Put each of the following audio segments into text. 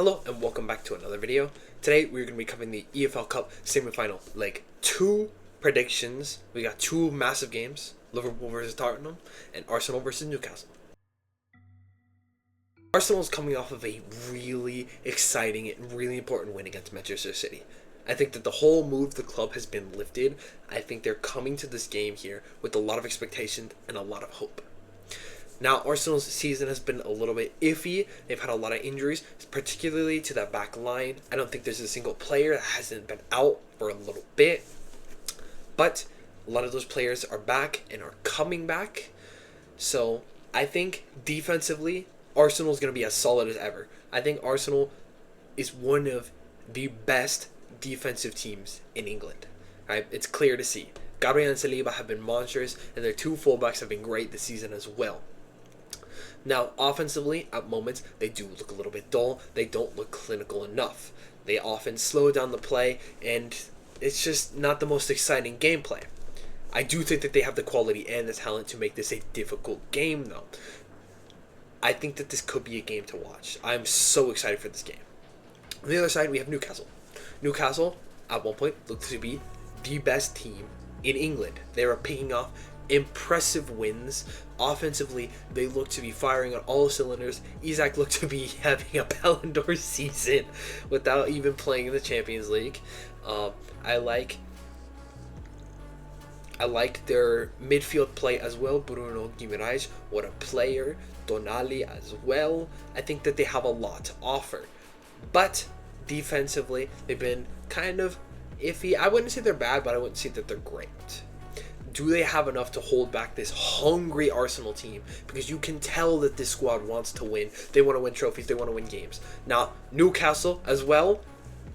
Hello and welcome back to another video. Today we're going to be covering the EFL Cup semi-final leg 2 predictions. We got two massive games, Liverpool versus Tottenham and Arsenal versus Newcastle. Arsenal is coming off of a really exciting and really important win against Manchester City. I think that the whole move the club has been lifted. I think they're coming to this game here with a lot of expectation and a lot of hope. Now, Arsenal's season has been a little bit iffy. They've had a lot of injuries, particularly to that back line. I don't think there's a single player that hasn't been out for a little bit. But a lot of those players are back and are coming back. So, I think defensively, Arsenal is going to be as solid as ever. I think Arsenal is one of the best defensive teams in England. Right? It's clear to see. Gabriel and Saliba have been monsters, and their two fullbacks have been great this season as well. Now, offensively, at moments, they do look a little bit dull. They don't look clinical enough. They often slow down the play, and it's just not the most exciting gameplay. I do think that they have the quality and the talent to make this a difficult game, though. I think that this could be a game to watch. I'm so excited for this game. On the other side, we have Newcastle. Newcastle, at one point, looked to be the best team in England. They were picking off impressive wins. Offensively, they look to be firing on all cylinders. Isak looked to be having a Ballon d'Or season without even playing in the Champions League. I like their midfield play as well. Bruno Guimaraes, what a player. Tonali as well. I think that they have a lot to offer. But defensively, they've been kind of iffy. I wouldn't say they're bad, but I wouldn't say that they're great. Do they have enough to hold back this hungry Arsenal team? Because you can tell that this squad wants to win. They want to win trophies. They want to win games. Now, Newcastle as well,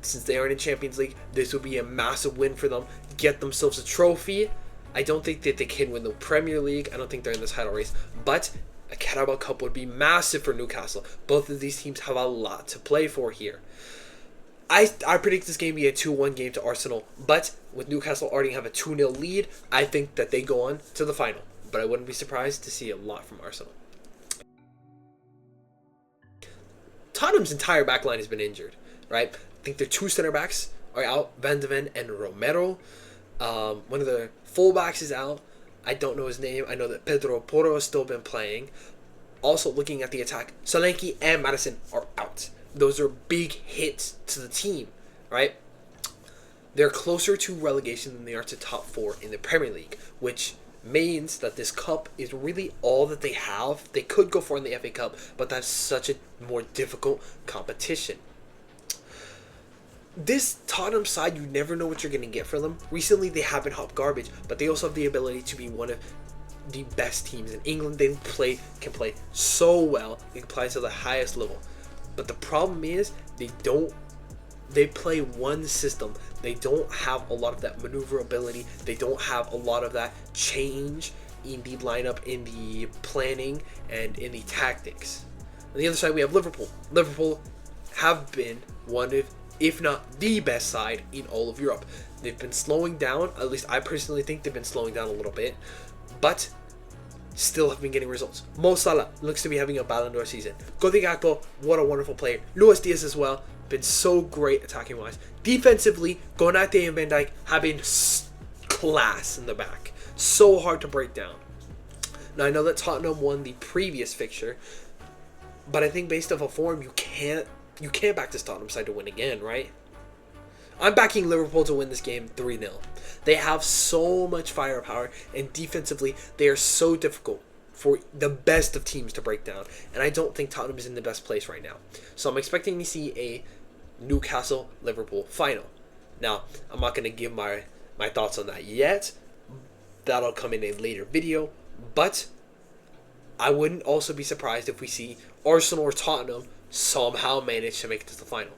since they aren't in Champions League, this will be a massive win for them. Get themselves a trophy. I don't think that they can win the Premier League. I don't think they're in the title race. But a Carabao Cup would be massive for Newcastle. Both of these teams have a lot to play for here. I predict this game to be a 2-1 game to Arsenal, but with Newcastle already have a 2-0 lead, I think that they go on to the final. But I wouldn't be surprised to see a lot from Arsenal. Tottenham's entire backline has been injured, right? I think their two center backs are out, Van de Ven and Romero. One of the fullbacks is out. I don't know his name. I know that Pedro Porro has still been playing. Also, looking at the attack, Solanke and Madison are out. Those are big hits to the team, right? They're closer to relegation than they are to top 4 in the Premier League, which means that this cup is really all that they have. They could go for in the FA Cup, but that's such a more difficult competition. This Tottenham side, you never know what you're going to get for them. Recently, they have been hot garbage, but they also have the ability to be one of the best teams in England. They can play so well. They can play to the highest level. But the problem is they play one system. They don't have a lot of that maneuverability. They don't have a lot of that change in the lineup, in the planning, and in the tactics. On the other side, we have Liverpool. Liverpool have been one of, if not the best side in all of Europe. They've been slowing down. At least I personally think they've been slowing down a little bit. But still have been getting results. Mo Salah looks to be having a Ballon d'Or season. Cody Gakpo, what a wonderful player. Luis Diaz as well, been so great attacking wise. Defensively, Konate and Van Dijk have been class in the back. So hard to break down. Now I know that Tottenham won the previous fixture, but I think based off of form, you can't back this Tottenham side to win again, right? I'm backing Liverpool to win this game 3-0. They have so much firepower, and defensively, they are so difficult for the best of teams to break down. And I don't think Tottenham is in the best place right now. So I'm expecting to see a Newcastle-Liverpool final. Now, I'm not going to give my thoughts on that yet. That'll come in a later video. But I wouldn't also be surprised if we see Arsenal or Tottenham somehow manage to make it to the final.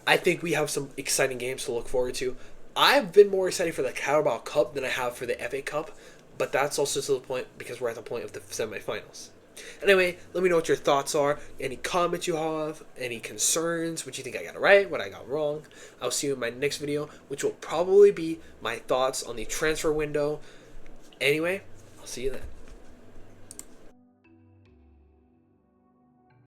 I think we have some exciting games to look forward to. I've been more excited for the Carabao Cup than I have for the FA Cup, but that's also to the point because we're at the point of the semifinals. Anyway, let me know what your thoughts are, any comments you have, any concerns, what you think I got right, what I got wrong. I'll see you in my next video, which will probably be my thoughts on the transfer window. Anyway, I'll see you then.